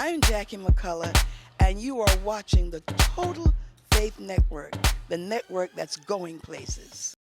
I'm Jackie McCullough, and you are watching the Total Faith Network, the network that's going places.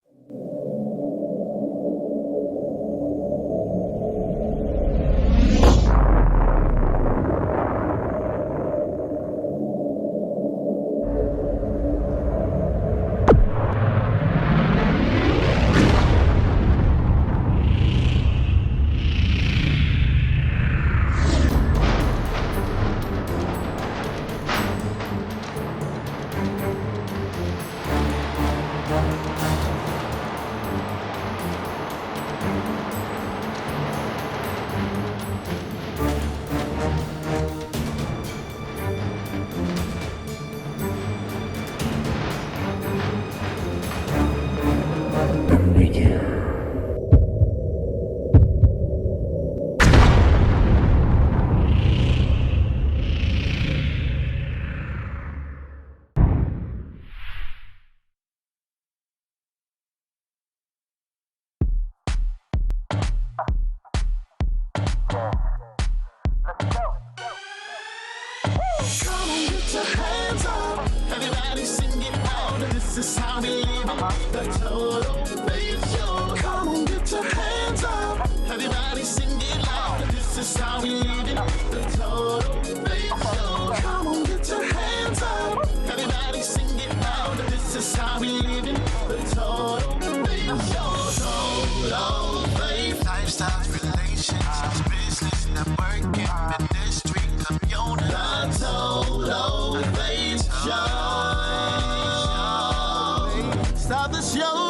Come on, get your hands up. Everybody sing it out. This is how we live it. The Total Faith Show. Come on, get your hands up. Everybody sing it loud. This is how we live it. The Total Faith Show. Come on, get your hands up. Everybody sing it loud. This is how we live it. The Total Faith Show. Total Faith. Lifestyles, relationships, business, networking, ministry, community. The Total Faith Show. Start the show.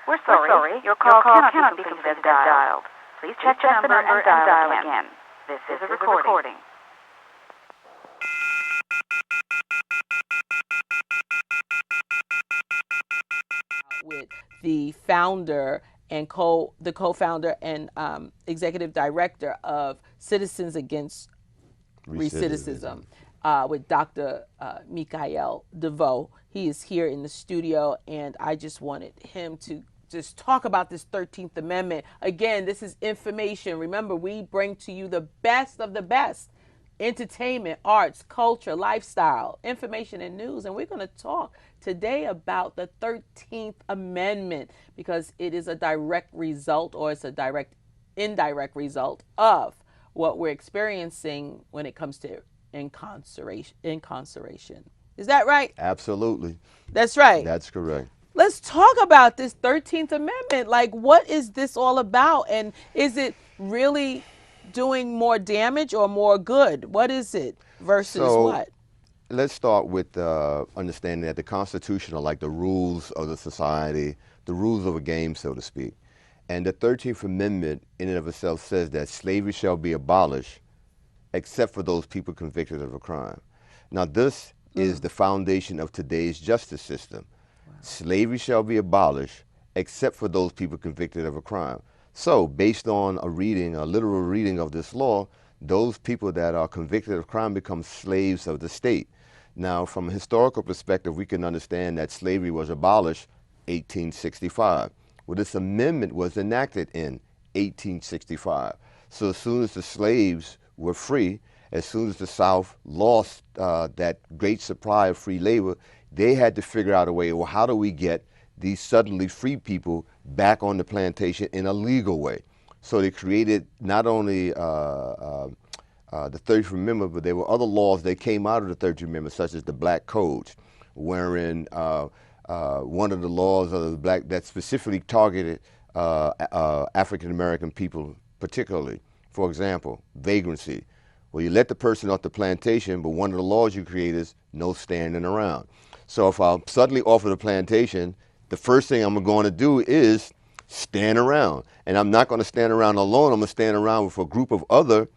We're sorry. Your call cannot be completed as dialed. Please check the number and dial again. This is a recording. With the founder and the co-founder and executive director of Citizens Against Recidivism, with Dr. Mikhail DeVoe. He is here in the studio, and I just wanted him to just talk about this 13th Amendment. Again, this is information. Remember, we bring to you the best of the best. Entertainment, arts, culture, lifestyle, information, and news. And we're going to talk today about the 13th Amendment because it is a direct result, or it's a indirect result of what we're experiencing when it comes to incarceration. Is that right? Absolutely. That's right. That's correct. Let's talk about this 13th Amendment. Like, what is this all about? And is it really doing more damage or more good? What is it versus what? Let's start with understanding that the Constitution are like the rules of the society, the rules of a game, so to speak. And the 13th Amendment in and of itself says that slavery shall be abolished except for those people convicted of a crime. Now this is the foundation of today's justice system. Wow. Slavery shall be abolished except for those people convicted of a crime. So based on a literal reading of this law, those people that are convicted of crime become slaves of the state. Now from a historical perspective, we can understand that slavery was abolished 1865. Well, this amendment was enacted in 1865. So as soon as the slaves were free, as soon as the South lost that great supply of free labor, they had to figure out a way, well, how do we get these suddenly free people back on the plantation in a legal way? So they created not only the 13th Amendment, but there were other laws that came out of the 13th Amendment, such as the Black Codes, wherein one of the laws of the black that specifically targeted African American people particularly. For example, vagrancy. Well, you let the person off the plantation, but one of the laws you create is no standing around. So if I'm suddenly off of the plantation, the first thing I'm going to do is stand around. And I'm not going to stand around alone. I'm going to stand around with a group of other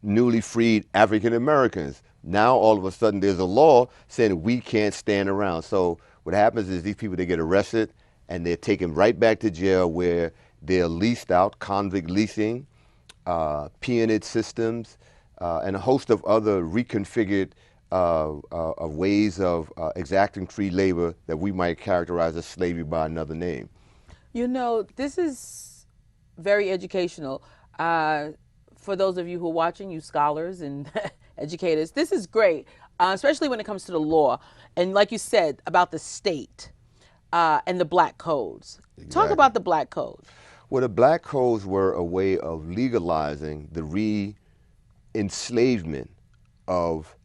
newly freed African Americans. Now, all of a sudden, there's a law saying we can't stand around. So what happens is these people, they get arrested and they're taken right back to jail where They're leased out, convict leasing, peonage systems, and a host of other reconfigured of ways of exacting free labor that we might characterize as slavery by another name. You know, this is very educational. For those of you who are watching, you scholars and educators, this is great, especially when it comes to the law. And like you said, about the state and the black codes. Talk Exactly. about the black codes. Well, the black codes were a way of legalizing the re-enslavement of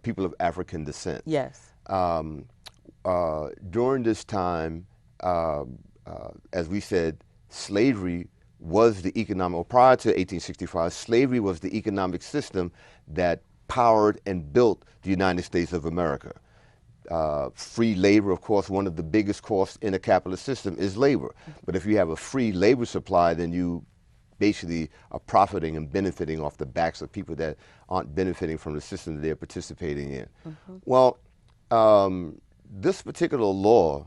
people of African descent. Yes. During this time, as we said, slavery was the economic, or prior to 1865, slavery was the economic system that powered and built the United States of America. Free labor, of course, one of the biggest costs in a capitalist system is labor. But if you have a free labor supply, then you basically are profiting and benefiting off the backs of people that aren't benefiting from the system that they're participating in. Well, this particular law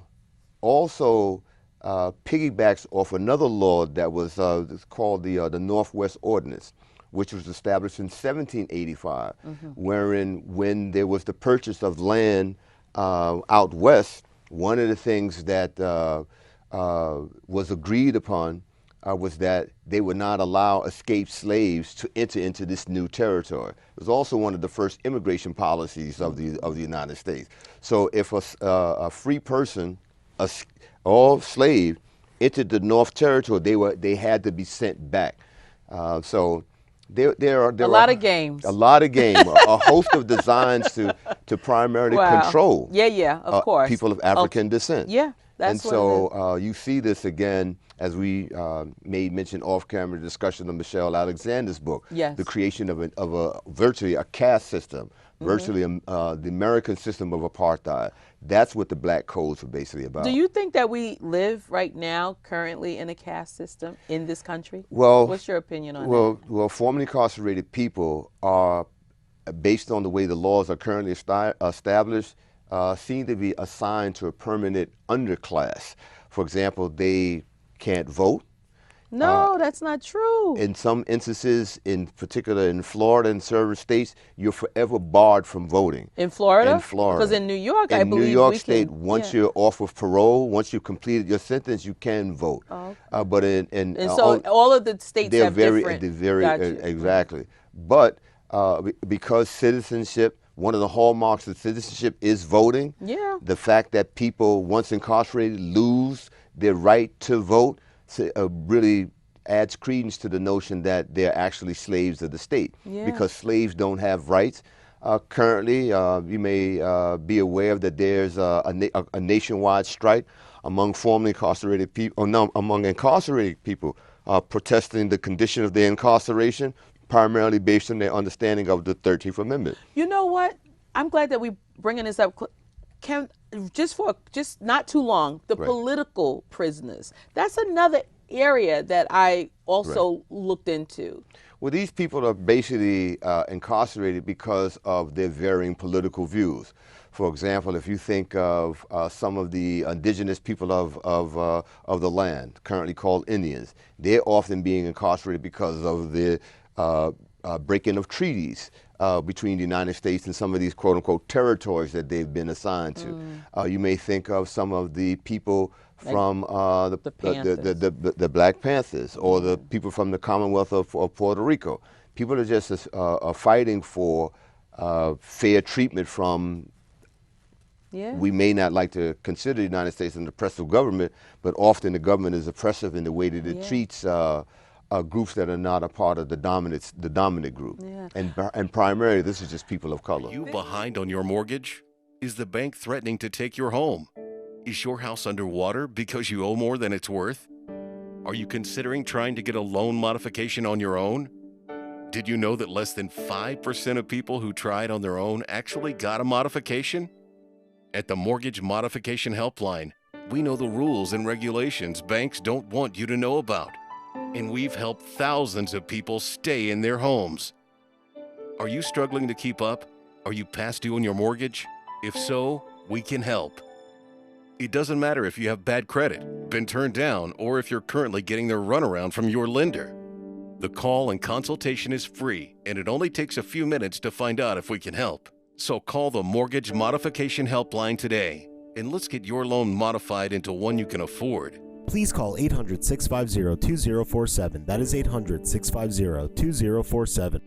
also piggybacks off another law that was called the Northwest Ordinance, which was established in 1785, wherein when there was the purchase of land out west, one of the things that was agreed upon was that they would not allow escaped slaves to enter into this new territory. It was also one of the first immigration policies of the United States. So if a free person, or slave, entered the North Territory, they had to be sent back. So there are a lot of games. A lot of games, a host of designs to primarily control. Yeah, of course. People of African descent. Yeah, that's and so you see this again as we made mention off-camera discussion of Michelle Alexander's book. Yes. The creation of virtually a caste system, virtually the American system of apartheid. That's what the black codes are basically about. Do you think that we live right now, currently, in a caste system in this country? Well, what's your opinion on that? Well, formerly incarcerated people are, based on the way the laws are currently established, seem to be assigned to a permanent underclass. For example, they can't vote. No, that's not true. In some instances, in particular in Florida and certain states, you're forever barred from voting. In Florida? In Florida. Because in New York, I believe in New York we State, can, once you're off of parole, once you've completed your sentence, you can vote. Oh, okay. But and so all of the states have different. Exactly. But because citizenship, one of the hallmarks of citizenship is voting. Yeah. The fact that people, once incarcerated, lose their right to vote really adds credence to the notion that they're actually slaves of the state. Yeah. Because slaves don't have rights. Currently, you may be aware that there's a nationwide strike among formerly incarcerated people, among incarcerated people protesting the condition of their incarceration, primarily based on their understanding of the 13th Amendment. You know what? I'm glad that we're bringing this up. Just not too long, the political prisoners. That's another area that I also looked into. Well, these people are basically incarcerated because of their varying political views. For example, if you think of some of the indigenous people of the land, currently called Indians, they're often being incarcerated because of the breaking of treaties between the United States and some of these quote-unquote territories that they've been assigned to. You may think of some of the people from the Black Panthers, or the people from the Commonwealth of Puerto Rico. People are just fighting for fair treatment from, we may not like to consider the United States an oppressive government, but often the government is oppressive in the way that it treats groups that are not a part of the dominant group. And primarily, this is just people of color. Are you behind on your mortgage? Is the bank threatening to take your home? Is your house underwater because you owe more than it's worth? Are you considering trying to get a loan modification on your own? Did you know that less than 5% of people who tried on their own actually got a modification? At the Mortgage Modification Helpline, we know the rules and regulations banks don't want you to know about. And we've helped thousands of people stay in their homes. Are you struggling to keep up? Are you past due on your mortgage? If so, we can help. It doesn't matter if you have bad credit, been turned down, or if you're currently getting the runaround from your lender. The call and consultation is free, and it only takes a few minutes to find out if we can help. So call the Mortgage Modification Helpline today, and let's get your loan modified into one you can afford. Please call 800-650-2047. That is 800-650-2047.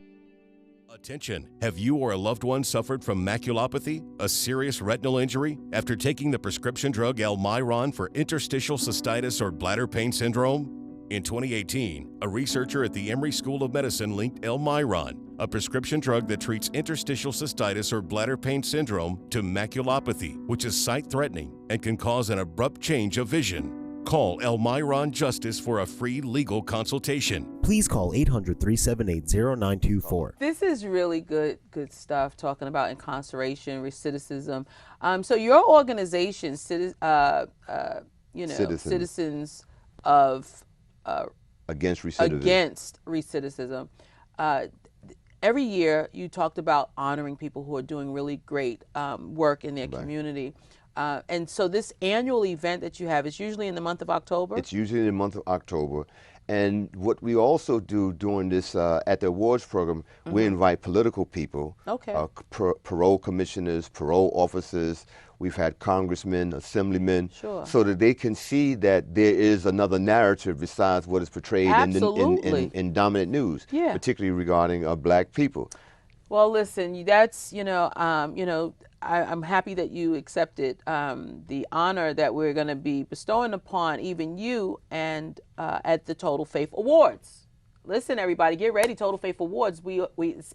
Attention! Have you or a loved one suffered from maculopathy, a serious retinal injury, after taking the prescription drug Almiron for interstitial cystitis or bladder pain syndrome? In 2018, a researcher at the Emory School of Medicine linked Almiron, a prescription drug that treats interstitial cystitis or bladder pain syndrome, to maculopathy, which is sight-threatening and can cause an abrupt change of vision. Call Almiron Justice for a free legal consultation. Please call 800-378-0924. This is really good stuff, talking about incarceration, recidivism. So your organization, Citizens of Against recidivism. Against recidivism. Every year you talked about honoring people who are doing really great work in their community. And so this annual event that you have is usually in the month of October? It's usually in the month of October. And what we also do during this, at the awards program, we invite political people, parole commissioners, parole officers. We've had congressmen, assemblymen, so that they can see that there is another narrative besides what is portrayed in dominant news, particularly regarding black people. Well, listen, that's, I'm happy that you accepted the honor that we're going to be bestowing upon even you and at the Total Faith Awards. Listen, everybody, get ready. Total Faith Awards. We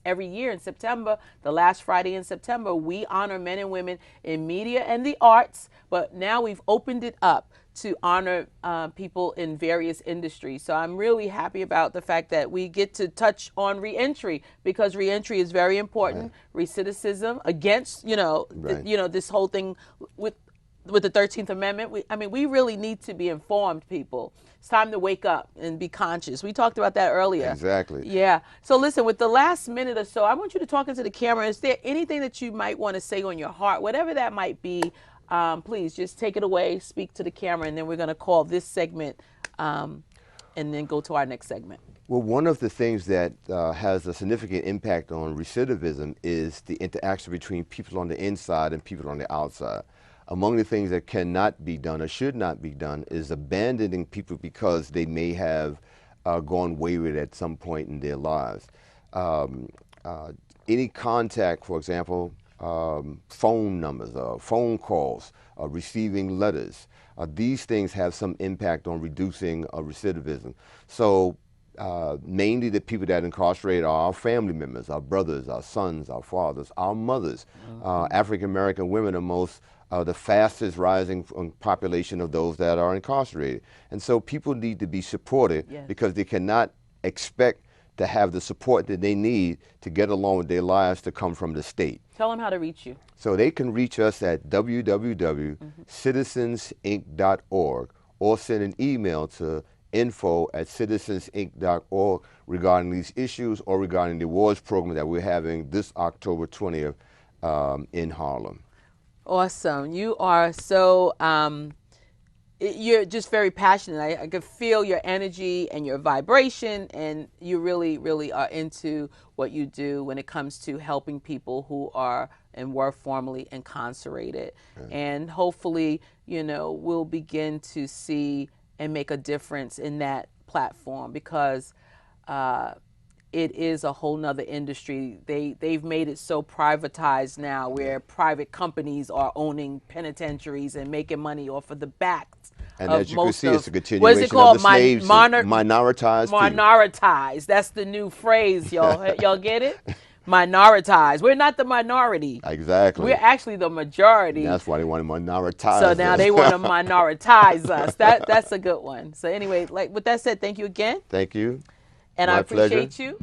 every year in September, the last Friday in September, we honor men and women in media and the arts. But now we've opened it up to honor people in various industries. So I'm really happy about the fact that we get to touch on reentry, because reentry is very important. Recidivism against, this whole thing with the 13th Amendment. We really need to be informed people. It's time to wake up and be conscious. We talked about that earlier. Exactly. Yeah. So listen, with the last minute or so, I want you to talk into the camera. Is there anything that you might want to say on your heart, whatever that might be? Please just take it away, speak to the camera, and then we're going to call this segment and then go to our next segment. Well, one of the things that has a significant impact on recidivism is the interaction between people on the inside and people on the outside. Among the things that cannot be done or should not be done is abandoning people because they may have gone wayward at some point in their lives. Any contact, for example, phone numbers, phone calls, receiving letters, these things have some impact on reducing recidivism. So mainly the people that incarcerate are our family members, our brothers, our sons, our fathers, our mothers. African American women are the fastest rising population of those that are incarcerated. And so people need to be supported because they cannot expect to have the support that they need to get along with their lives to come from the state. Tell them how to reach you. So they can reach us at www.citizensinc.org or send an email to info@citizensinc.org regarding these issues or regarding the awards program that we're having this October 20th in Harlem. Awesome. You are so, you're just very passionate. I can feel your energy and your vibration, and you really, really are into what you do when it comes to helping people who are and were formerly incarcerated. And hopefully, we'll begin to see and make a difference in that platform, because it is a whole nother industry. They've made it so privatized now, where private companies are owning penitentiaries and making money off of the backs. And as you can see, it's a continuation of the slaves, minoritized. Minoritized. That's the new phrase, y'all. Y'all get it? Minoritized. We're not the minority. Exactly. We're actually the majority. And that's why they want to minoritize So now they want to minoritize us. That's a good one. So anyway, with that said, thank you again. Thank you. And I appreciate you.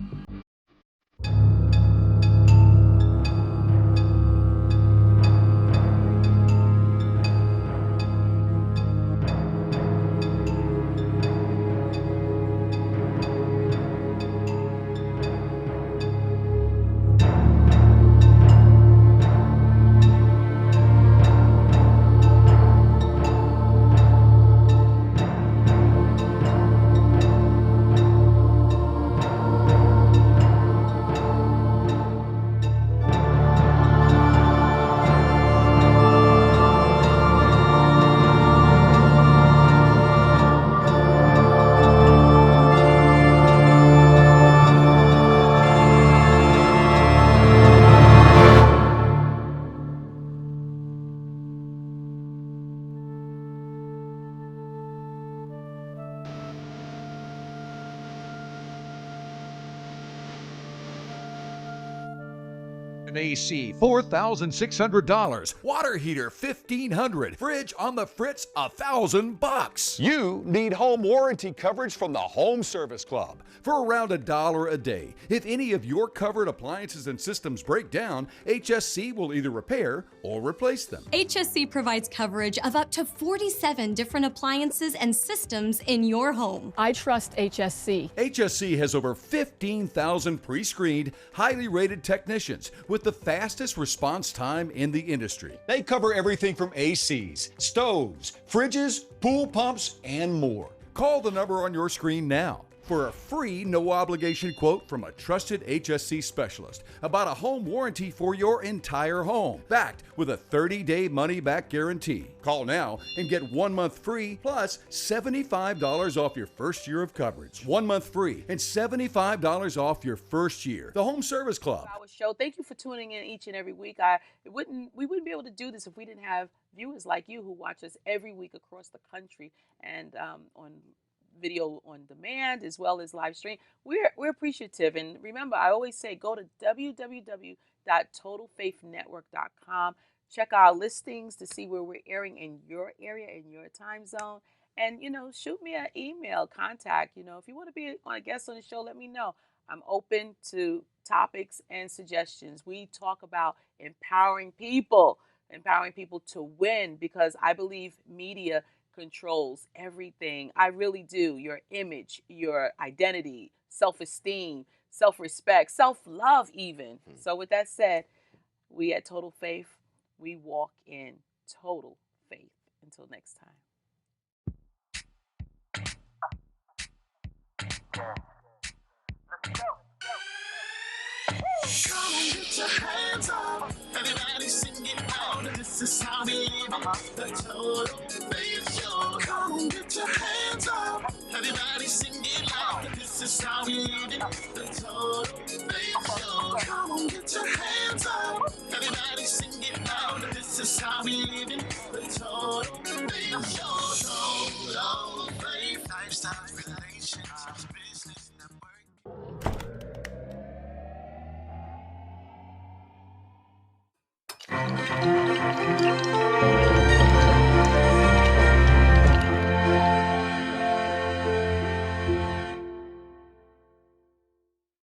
Television AC, $4,600. Water heater, $1,500. Fridge on the fritz, $1,000. You need home warranty coverage from the Home Service Club for around $1 a day. If any of your covered appliances and systems break down, HSC will either repair or replace them. HSC provides coverage of up to 47 different appliances and systems in your home. I trust HSC. HSC has over 15,000 pre-screened, highly rated technicians with the fastest response time in the industry. They cover everything from ACs, stoves, fridges, pool pumps, and more. Call the number on your screen now for a free, no-obligation quote from a trusted HSC specialist about a home warranty for your entire home, backed with a 30-day money-back guarantee. Call now and get 1 month free plus $75 off your first year of coverage. 1 month free and $75 off your first year. The Home Service Club. Our show. Thank you for tuning in each and every week. We wouldn't be able to do this if we didn't have viewers like you who watch us every week across the country and on video on demand as well as live stream. We're appreciative, and remember, I always say go to www.totalfaithnetwork.com. Check our listings to see where we're airing in your area, in your time zone, and shoot me an email contact. If you want to be on a guest on the show, let me know. I'm open to topics and suggestions. We talk about empowering people to win, because I believe media controls everything. I really do. Your image, your identity, self-esteem, self-respect, self-love even. So with that said, we at Total Faith, we walk in total faith. Until next time. Come on, get your hands up. Everybody sing it loud. This is how we live the Total Faith Show. Come on, get your hands up. Everybody sing it loud. This is how we live the Total Faith Show. Come on, get your hands up. Everybody sing it loud. This is how we live the Total Faith Show. Total Faith, lifestyle, relationships.